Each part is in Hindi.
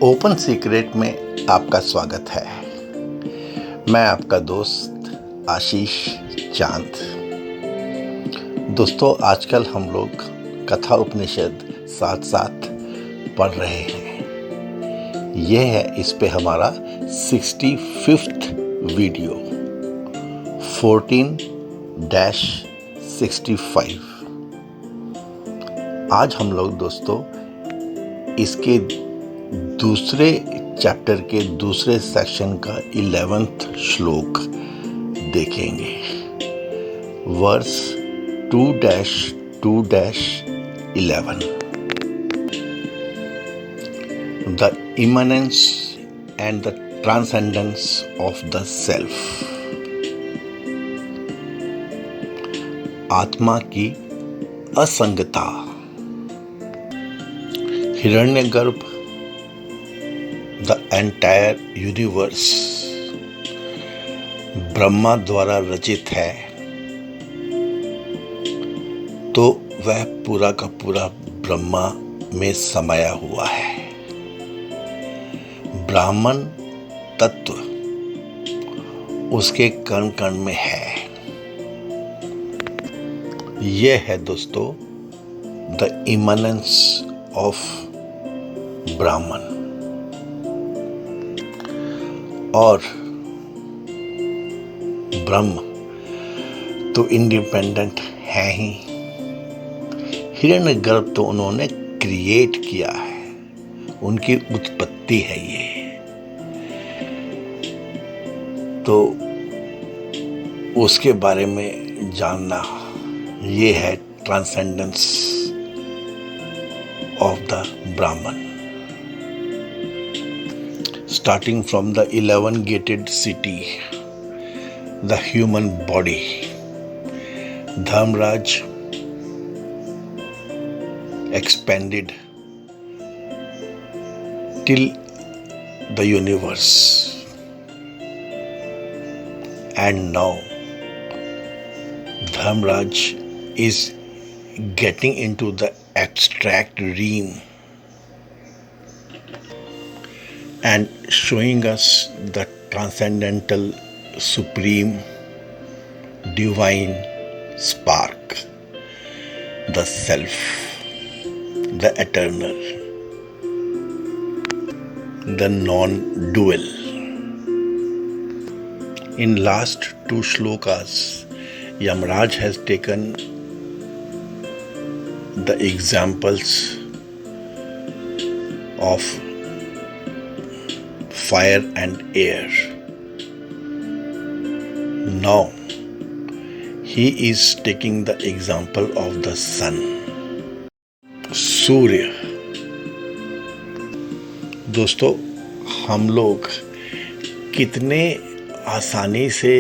ओपन सीक्रेट में आपका स्वागत है। मैं आपका दोस्त आशीष चांद। दोस्तों, आजकल हम लोग कथा उपनिषद साथ साथ पढ़ रहे हैं। यह है इस पे हमारा 65th वीडियो 14-65। आज हम लोग दोस्तों इसके दूसरे चैप्टर के दूसरे सेक्शन का 11th श्लोक देखेंगे। Verse 2-2-11। The immanence and the transcendence of the self। आत्मा की असंगता। हिरण्यगर्भ, द एंटायर यूनिवर्स ब्रह्मा द्वारा रचित है, तो वह पूरा का पूरा ब्रह्मा में समाया हुआ है। ब्राह्मण तत्व उसके कण कण में है। यह है दोस्तों द इमनेंस ऑफ ब्राह्मण। और ब्रह्म तो इंडिपेंडेंट है ही। हिरण्यगर्भ तो उन्होंने क्रिएट किया है, उनकी उत्पत्ति है ये। तो उसके बारे में जानना, ये है ट्रांसेंडेंस ऑफ द ब्राह्मण। Starting from the 11-gated city, the human body, Dharmraj expanded till the universe, and now Dharmraj is getting into the abstract realm and showing us the transcendental, supreme, divine spark, the self, the eternal, the non-dual. In last two shlokas, Yamraj has taken the examples of fire and air. Now he is taking the example of the sun, सूर्य। दोस्तों, हम लोग कितने आसानी से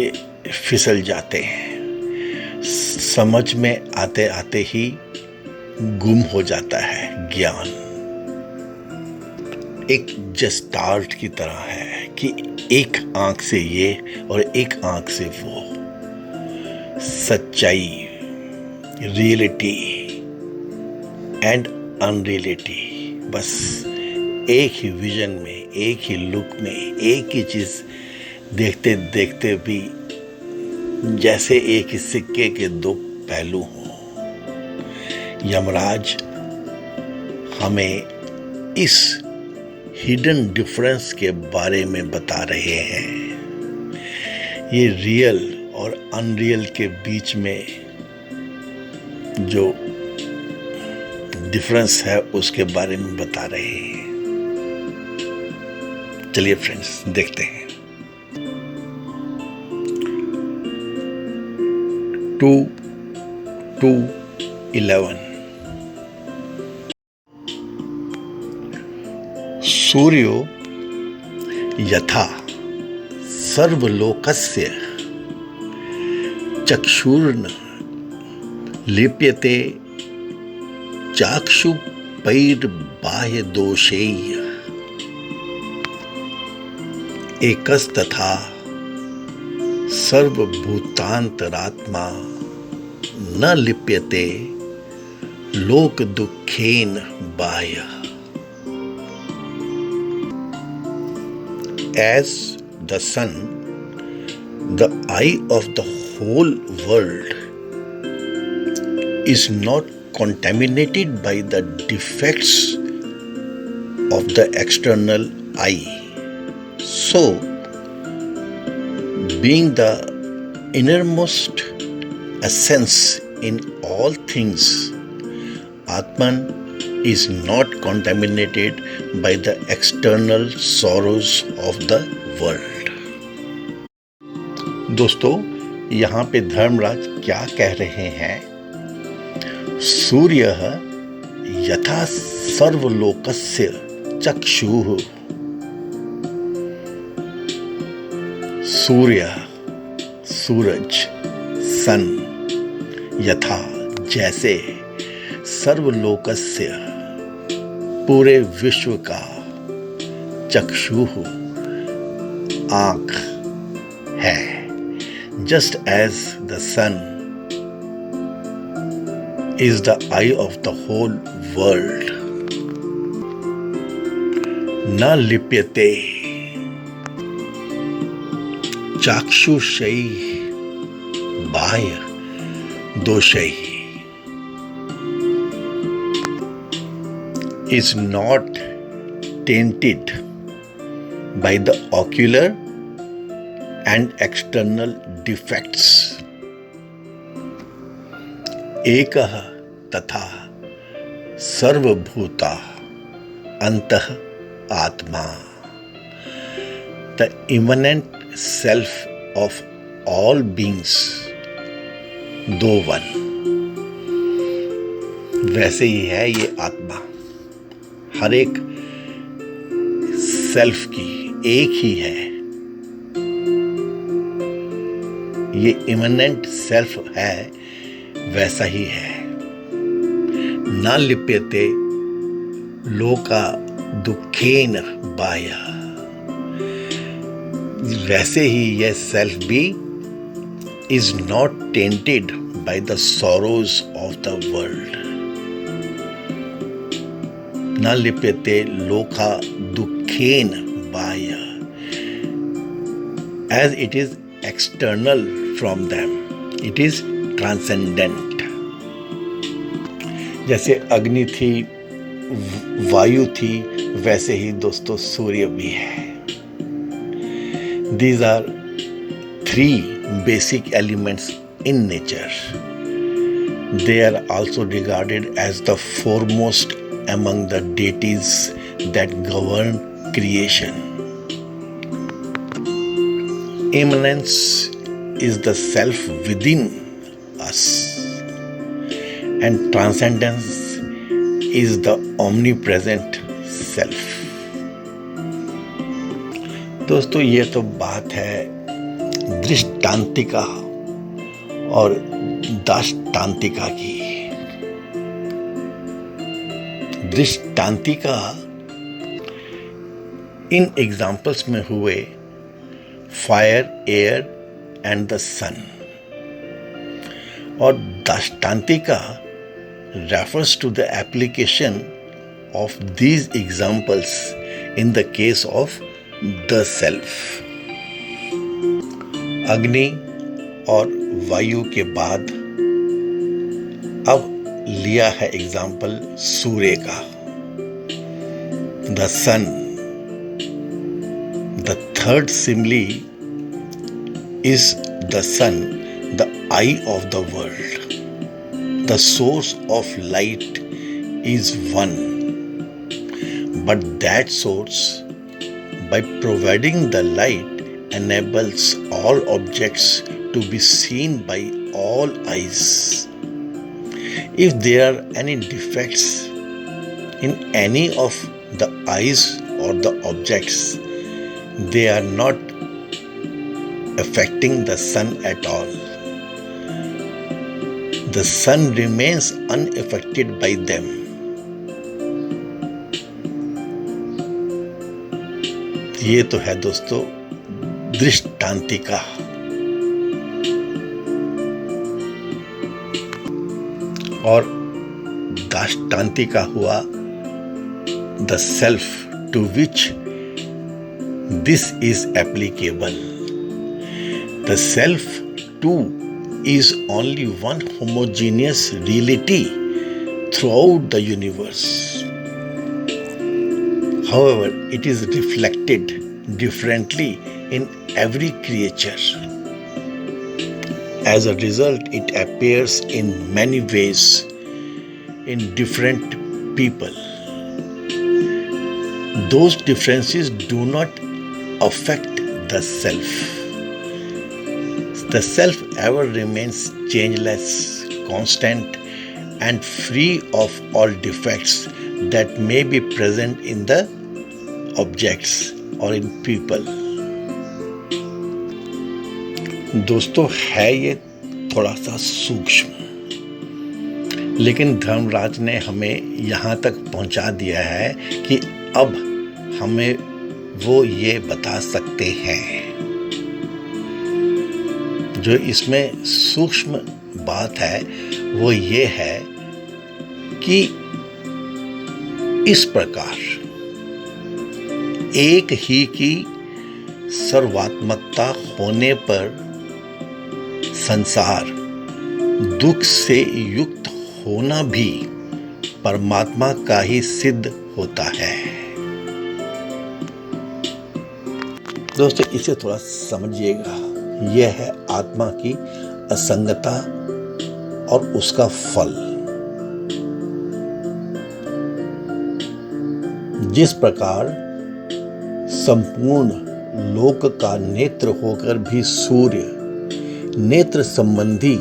फिसल जाते हैं, समझ में आते आते ही गुम हो जाता है ज्ञान। एक जस्टार्ट की तरह है कि एक आंख से ये और एक आंख से वो। सच्चाई, रियलिटी एंड अनरियलिटी, बस एक ही विजन में, एक ही लुक में, एक ही चीज देखते देखते भी जैसे एक ही सिक्के के दो पहलू हों। यमराज हमें इस हिडन डिफरेंस के बारे में बता रहे हैं। ये रियल और अनरियल के बीच में जो डिफरेंस है उसके बारे में बता रहे हैं। चलिए फ्रेंड्स, देखते हैं। 2-2-11। सूर्यो यथा सर्वलोकस्य चक्षुर्न लिप्यते चाक्षुपैर्बाह्यदोषैः एकस्तथा सर्वभूतान्तरात्मा न लिप्यते लोक दुखेन बाह्य। as the sun, the eye of the whole world is not contaminated by the defects of the external eye. So, being the innermost essence in all things, Atman is not contaminated by the external sorrows of the world. दोस्तों, यहाँ पे धर्मराज क्या कह रहे हैं? सूर्यः यथा सर्वलोकस्य चक्षुः। सूर्य, सूरज, सन, यथा जैसे, सर्वलोकस्य पूरे विश्व का, चक्षुः आँख है, just as the sun is the eye of the whole world. न लिप्यते चाक्षुषैः बाह्य दोषैः, is not tainted by the ocular and external defects. एकः तथा सर्वभूता अन्तः आत्मा, the immanent self of all beings, दो वन। वैसे ही है ये आत्मा, हर एक सेल्फ की एक ही है। ये इमनेंट सेल्फ है, वैसा ही है। न लिप्यते लोका दुखेन बाह्य, वैसे ही यह सेल्फ भी is not tainted by the sorrows of the world. न लिप्यते लोका दुखेन बाह्य, as it is external from them, it is transcendent. जैसे अग्नि थी, वायु थी, वैसे ही दोस्तों सूर्य भी है। These are three basic elements in nature. They are also regarded as the foremost among the deities that govern creation. Immanence is the self within us, and transcendence is the omnipresent self. दोस्तों, ये तो बात है दृष्टांतिका और दाष्टांतिका की। दृष्टांतिका इन एग्जाम्पल्स में हुए फायर, एयर एंड द सन, और दाष्टांतिका refers to the application of these examples in the case of the self. अग्नि और वायु के बाद अब लिया है एग्जाम्पल सूर्य का। The sun, the third simile is the sun, the eye of the world. The source of light is one, but that source, by providing the light, enables all objects to be seen by all eyes. If there are any defects in any of the eyes or the objects, they are not affecting the sun at all. The sun remains unaffected by them. ये तो है दोस्तों दृष्टांतिका। और दाष्टांतिका हुआ the self to which this is applicable. The self too is only one homogeneous reality throughout the universe. However, it is reflected differently in every creature. As a result, it appears in many ways in different people. Those differences do not affect the self. The self ever remains changeless, constant, and free of all defects that may be present in the objects or in people. दोस्तों, है ये थोड़ा सा सूक्ष्म, लेकिन धर्मराज ने हमें यहाँ तक पहुँचा दिया है कि अब हमें वो ये बता सकते हैं। जो इसमें सूक्ष्म बात है वो ये है कि इस प्रकार एक ही की सर्वात्मकता होने पर संसार दुख से युक्त होना भी परमात्मा का ही सिद्ध होता है। दोस्तों, इसे थोड़ा समझिएगा। यह है आत्मा की असंगता और उसका फल। जिस प्रकार संपूर्ण लोक का नेत्र होकर भी सूर्य नेत्र संबंधी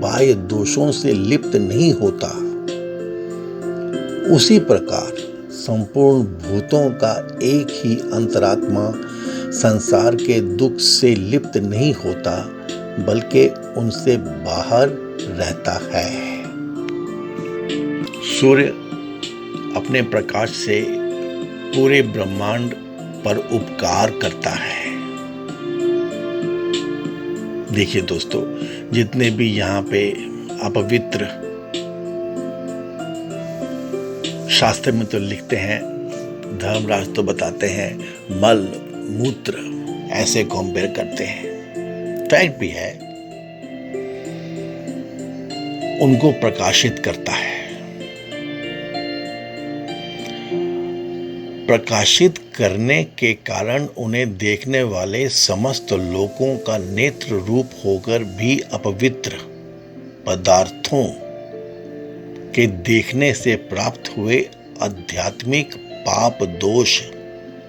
बाह्य दोषों से लिप्त नहीं होता, उसी प्रकार संपूर्ण भूतों का एक ही अंतरात्मा संसार के दुख से लिप्त नहीं होता, बल्कि उनसे बाहर रहता है। सूर्य अपने प्रकाश से पूरे ब्रह्मांड पर उपकार करता है। देखिए दोस्तों, जितने भी यहाँ पे अपवित्र शास्त्र में तो लिखते हैं, धर्मराज तो बताते हैं मल मूत्र ऐसे कंपेयर करते हैं। फैक्ट भी है, उनको प्रकाशित करता है। प्रकाशित करने के कारण उन्हें देखने वाले समस्त लोगों का नेत्र रूप होकर भी अपवित्र पदार्थों के देखने से प्राप्त हुए आध्यात्मिक पाप दोष,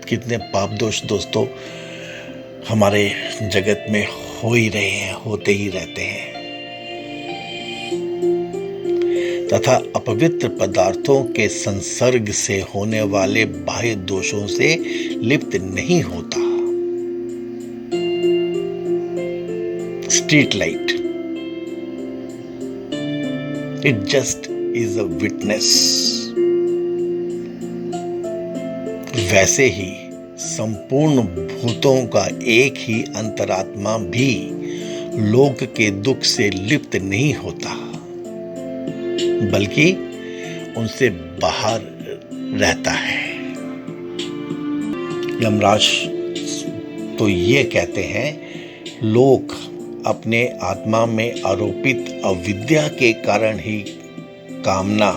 कितने पाप दोष दोस्तों हमारे जगत में हो ही रहे हैं, होते ही रहते हैं, तथा अपवित्र पदार्थों के संसर्ग से होने वाले बाह्य दोषों से लिप्त नहीं होता। Street light, it just is a witness. वैसे ही संपूर्ण भूतों का एक ही अंतरात्मा भी लोक के दुख से लिप्त नहीं होता, बल्कि उनसे बाहर रहता है। यमराज तो ये कहते हैं, लोग अपने आत्मा में आरोपित अविद्या के कारण ही कामना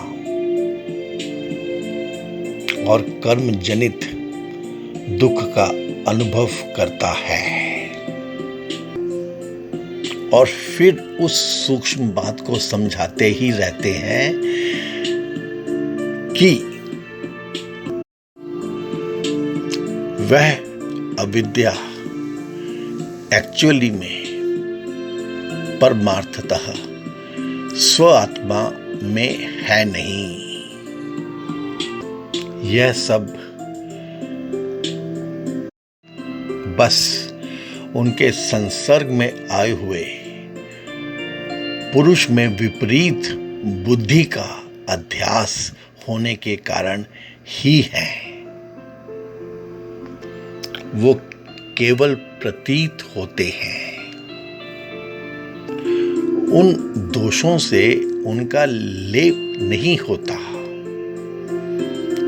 और कर्म जनित दुख का अनुभव करता है, और फिर उस सूक्ष्म बात को समझाते ही रहते हैं कि वह अविद्या एक्चुअली में परमार्थतः स्व आत्मा में है नहीं। यह सब बस उनके संसर्ग में आए हुए पुरुष में विपरीत बुद्धि का अध्यास होने के कारण ही है। वो केवल प्रतीत होते हैं। उन दोषों से उनका लेप नहीं होता,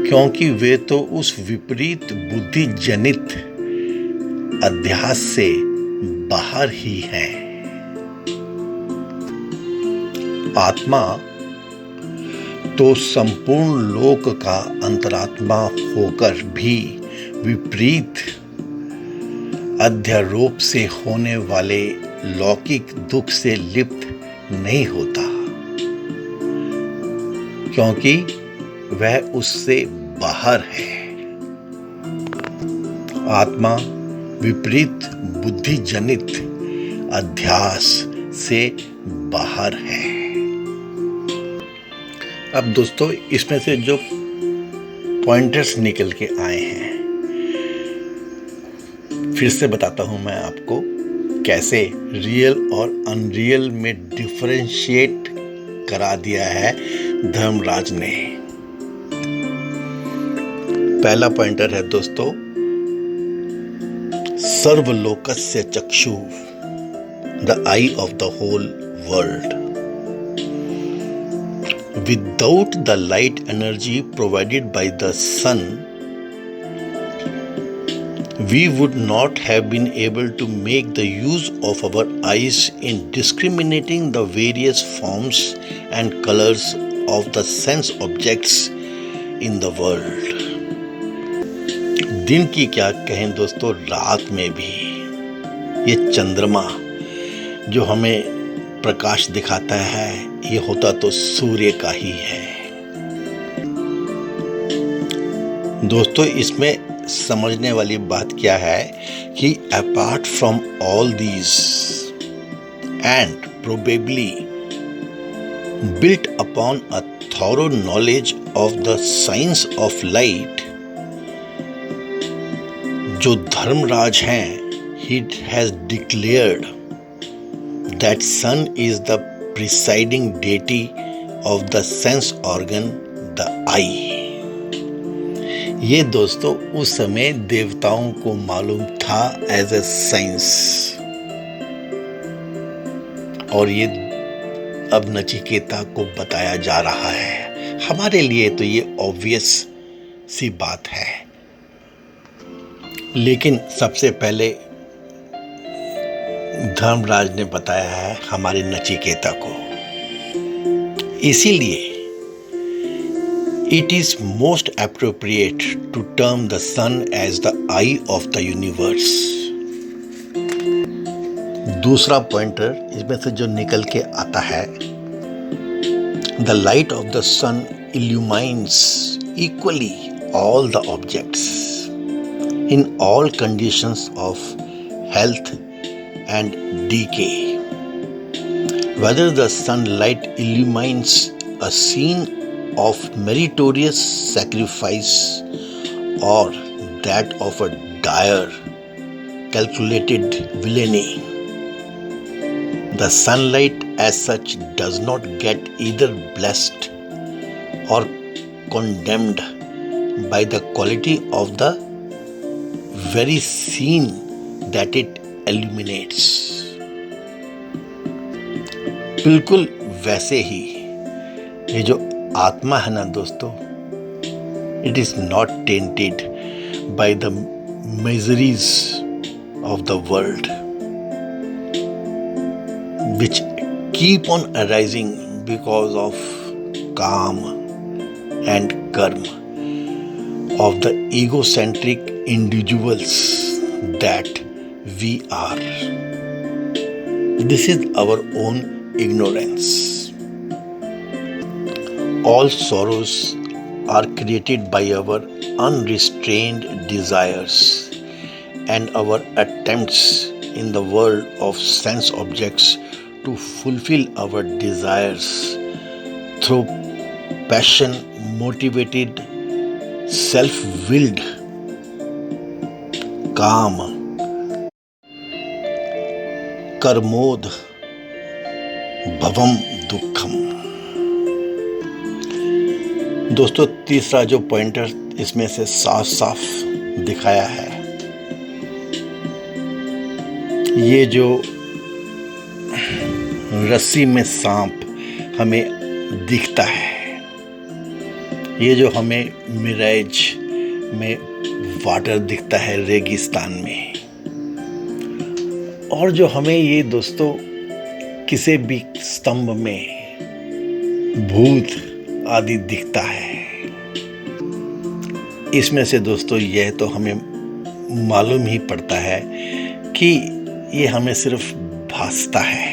क्योंकि वे तो उस विपरीत बुद्धि जनित अध्यास से बाहर ही हैं। आत्मा तो संपूर्ण लोक का अंतरात्मा होकर भी विपरीत अध्यारोप से होने वाले लौकिक दुख से लिप्त नहीं होता, क्योंकि वह उससे बाहर है। आत्मा विपरीत बुद्धि जनित अध्यास से बाहर है। अब दोस्तों, इसमें से जो पॉइंटर्स निकल के आए हैं, फिर से बताता हूं मैं आपको कैसे रियल और अनरियल में डिफरेंशिएट करा दिया है धर्मराज ने। पहला पॉइंटर है दोस्तों, सर्वलोकस्य चक्षु, the eye of the whole world. Without the light energy provided by the sun, we would not have been able to make the use of our eyes in discriminating the various forms and colors of the sense objects in the world. दिन की क्या कहें दोस्तों, रात में भी ये चंद्रमा जो हमें प्रकाश दिखाता है, ये होता तो सूर्य का ही है। दोस्तों, इसमें समझने वाली बात क्या है कि apart from all these and probably built upon a thorough knowledge of the science of light, जो धर्मराज हैं, he has declared that sun is the presiding deity of the sense organ, the eye. ये दोस्तों उस समय देवताओं को मालूम था एज ए साइंस, और ये अब नचिकेता को बताया जा रहा है। हमारे लिए तो ये ऑब्वियस सी बात है, लेकिन सबसे पहले धर्मराज ने बताया है हमारे नचिकेता को। इसीलिए it is most appropriate to term the sun as the eye of the universe. दूसरा पॉइंटर इसमें से जो निकल के आता है, the light of the sun illumines equally all the objects in all conditions of health and decay. Whether the sunlight illumines a scene of meritorious sacrifice or that of a dire, calculated villainy, the sunlight as such does not get either blessed or condemned by the quality of the very scene that it illuminates. बिल्कुल वैसे ही ये जो आत्मा है ना दोस्तों, it is not tainted by the miseries of the world which keep on arising because of karma and karma of the egocentric individuals that we are. This is our own ignorance. All sorrows are created by our unrestrained desires and our attempts in the world of sense objects to fulfill our desires through passion motivated, self-willed, काम, कर्मोद भवम दुखम। दोस्तों, तीसरा जो पॉइंटर इसमें से साफ साफ दिखाया है, ये जो रस्सी में सांप हमें दिखता है, ये जो हमें मिराज में वाटर दिखता है रेगिस्तान में, और जो हमें ये दोस्तों किसी भी स्तंभ में भूत आदि दिखता है, इसमें से दोस्तों यह तो हमें मालूम ही पड़ता है कि ये हमें सिर्फ भासता है।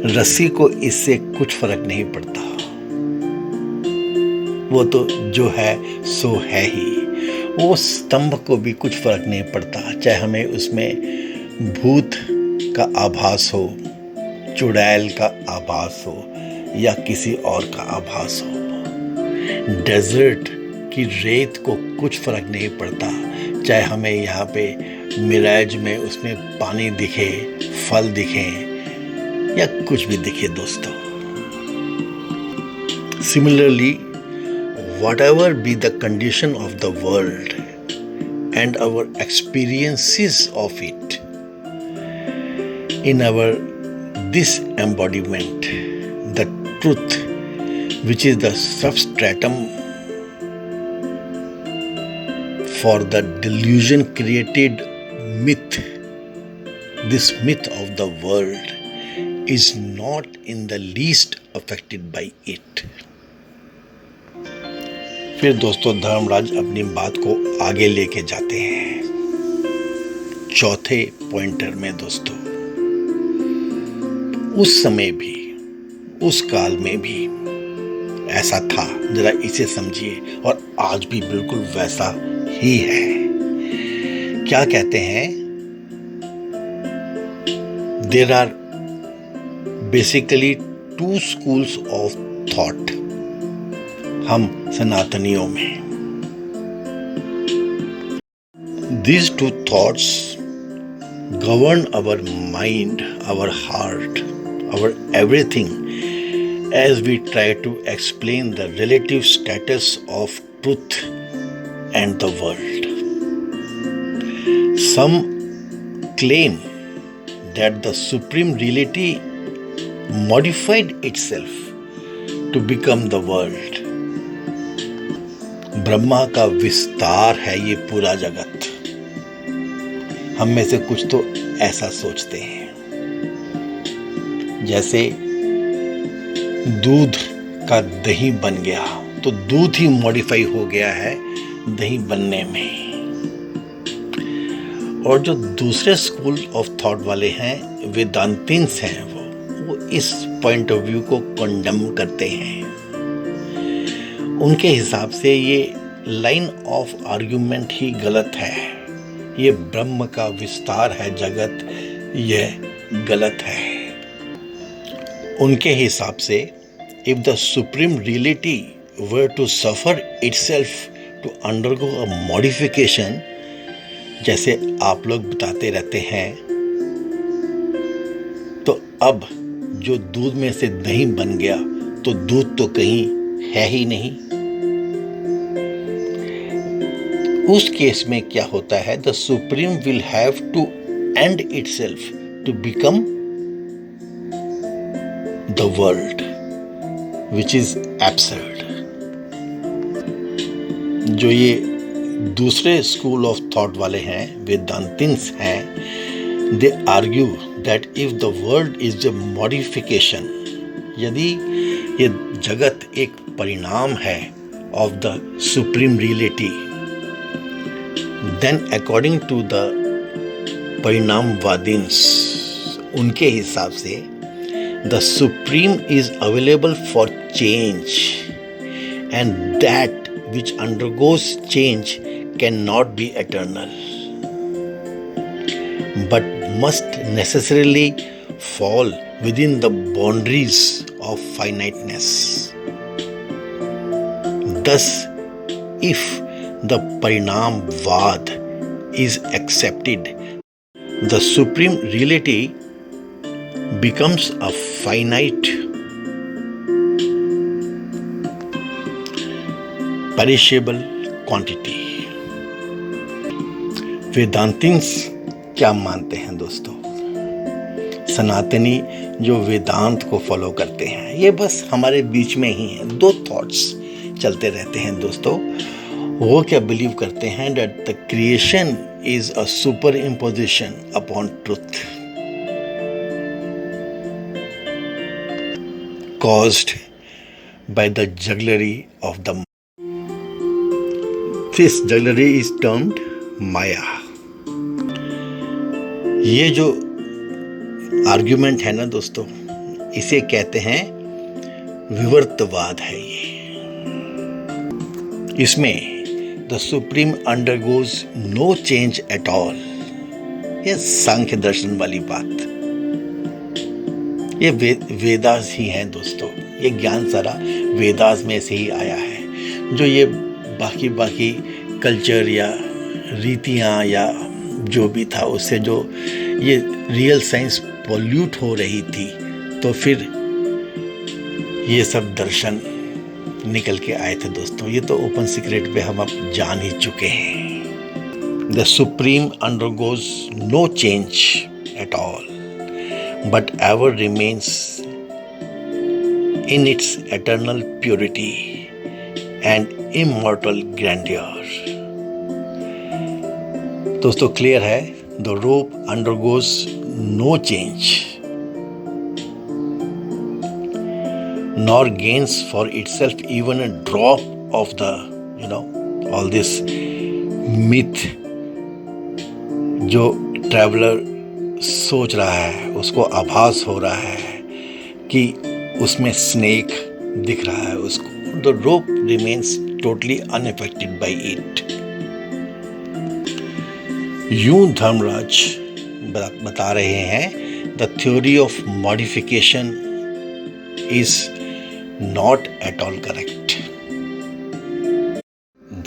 रस्सी को इससे कुछ फर्क नहीं पड़ता, वो तो जो है सो है ही। वो स्तंभ को भी कुछ फर्क नहीं पड़ता, चाहे हमें उसमें भूत का आभास हो, चुड़ैल का आभास हो या किसी और का आभास हो। डेजर्ट की रेत को कुछ फर्क नहीं पड़ता, चाहे हमें यहाँ पे मिराज में उसमें पानी दिखे, फल दिखे या कुछ भी दिखे दोस्तों। Similarly, whatever be the condition of the world and our experiences of it, in our this embodiment, the truth, which is the substratum for the delusion created myth, this myth of the world is not in the least affected by it. फिर दोस्तों धर्मराज अपनी बात को आगे लेके जाते हैं चौथे पॉइंटर में दोस्तों। उस समय भी, उस काल में भी ऐसा था, जरा इसे समझिए, और आज भी बिल्कुल वैसा ही है। क्या कहते हैं? There are basically 2 schools of thought हम सनातनियों में। These 2 thoughts govern our mind, our heart, our everything as we try to explain the relative status of truth and the world. Some claim that the supreme reality modified itself to become the world. Brahma का विस्तार है ये पूरा जगत। हम में से कुछ तो ऐसा सोचते हैं, जैसे दूध का दही बन गया तो दूध ही मॉडिफाई हो गया है दही बनने में। और जो दूसरे स्कूल ऑफ थॉट वाले हैं, वेदांतिन्स हैं, वो इस पॉइंट ऑफ व्यू को कंडेम करते हैं। उनके हिसाब से ये लाइन ऑफ आर्ग्यूमेंट ही गलत है। ये ब्रह्म का विस्तार है जगत, यह गलत है। उनके हिसाब से if the supreme reality were to suffer itself to undergo a modification, जैसे आप लोग बताते रहते हैं, तो अब जो दूध में से दही बन गया तो दूध तो कहीं है ही नहीं। उस केस में क्या होता है? The supreme will have to end itself to become the world which is absurd. जो ये दूसरे स्कूल ऑफ थॉट वाले हैं, वेदांतिन्स हैं, they argue that if the world is the modification, यदि ये जगत एक परिणाम है of the supreme reality, then according to the Parinamavadins, उनके हिसाब से the supreme is available for change and that which undergoes change can not be eternal but must necessarily fall within the boundaries of finiteness. Thus, if the Parinamvad is accepted, the supreme reality becomes a finite, perishable quantity. वेदांतिन्स क्या मानते हैं दोस्तों? सनातनी जो वेदांत को फॉलो करते हैं, ये बस हमारे बीच में ही हैं, 2 थॉट्स चलते रहते हैं दोस्तों। वो क्या बिलीव करते हैं? That the creation is a super imposition upon truth. caused by the jugglery of the this jugglery is termed Maya. ये जो आर्ग्यूमेंट है ना दोस्तों, इसे कहते हैं विवर्तवाद है ये। इसमें the supreme undergoes no change at all, ये सांख्य दर्शन वाली बात। ये वेदास ही हैं दोस्तों, ये ज्ञान सारा वेदास में से ही आया है। जो ये बाकी कल्चर या रीतियाँ या जो भी था, उससे जो ये रियल साइंस पॉल्यूट हो रही थी, तो फिर ये सब दर्शन निकल के आए थे दोस्तों। ये तो ओपन सीक्रेट पे हम अब जान ही चुके हैं। The supreme undergoes no change at all but ever remains in its eternal purity and immortal grandeur. दोस्तों क्लियर है, the rope undergoes no change nor gains for itself even a drop of the all this myth जो ट्रैवलर सोच रहा है, उसको आभास हो रहा है कि उसमें स्नेक दिख रहा है उसको। The rope remains totally unaffected by it. यूं धर्मराज बता रहे हैं, the theory of modification is not at all correct.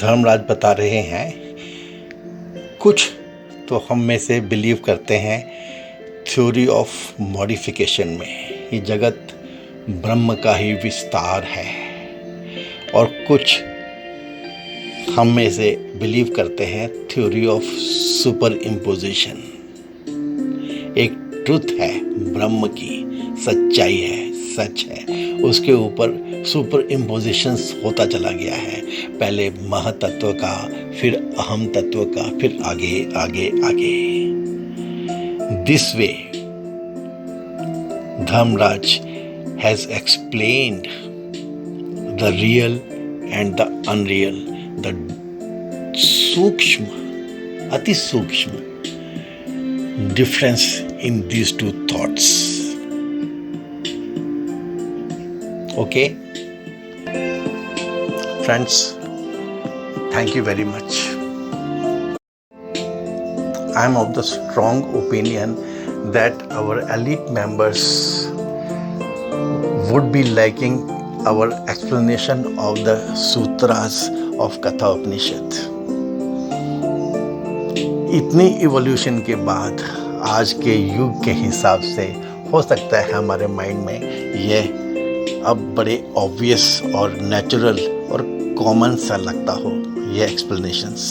Dharmaraj बता रहे हैं, कुछ तो हम में से बिलीव करते हैं थ्योरी ऑफ मॉडिफिकेशन में, ये जगत ब्रह्म का ही विस्तार है, और कुछ हम में से बिलीव करते हैं थ्योरी ऑफ सुपर इम्पोजिशन। एक ट्रुथ है ब्रह्म की, सच्चाई है, सच है, उसके ऊपर सुपर इम्पोजिशंस होता चला गया है। पहले महतत्व का, फिर अहम तत्व का, फिर आगे आगे आगे। This way Dharmaraj has explained the real and the unreal, the सूक्ष्म, अति सूक्ष्म difference in these two thoughts. Okay, friends, thank you very much. I am of the strong opinion that our elite members would be liking our explanation of the sutras of Katha Upanishad. इतनी इवोल्यूशन के बाद आज के युग के हिसाब से हो सकता है हमारे माइंड में यह अब बड़े ऑब्वियस और नेचुरल और कॉमन सा लगता हो ये एक्सप्लेनेशंस,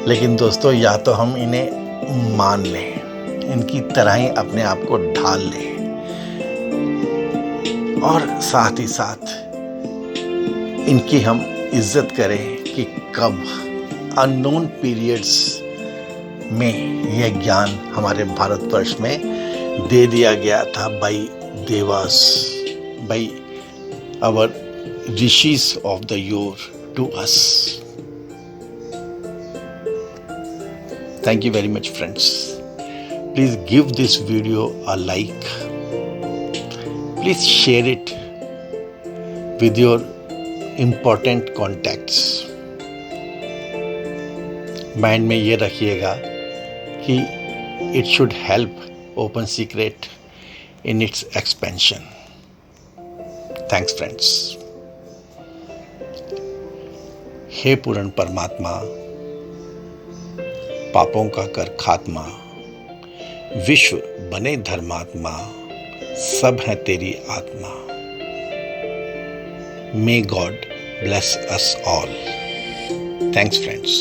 लेकिन दोस्तों या तो हम इन्हें मान लें, इनकी तरह ही अपने आप को ढाल लें, और साथ ही साथ इनकी हम इज्जत करें कि कब अननोन पीरियड्स में यह ज्ञान हमारे भारतवर्ष में दे दिया गया था बाय देवास, बाय आवर ऋषिज of the your to us. Thank you very much, friends. Please give this video a like. Please share it with your important contacts. Mind में ये रखिएगा कि it should help Open Secret in its expansion. Thanks, friends. हे पूर्ण परमात्मा, पापों का कर खात्मा, विश्व बने धर्मात्मा, सब है तेरी आत्मा। May God bless us all. Thanks, friends.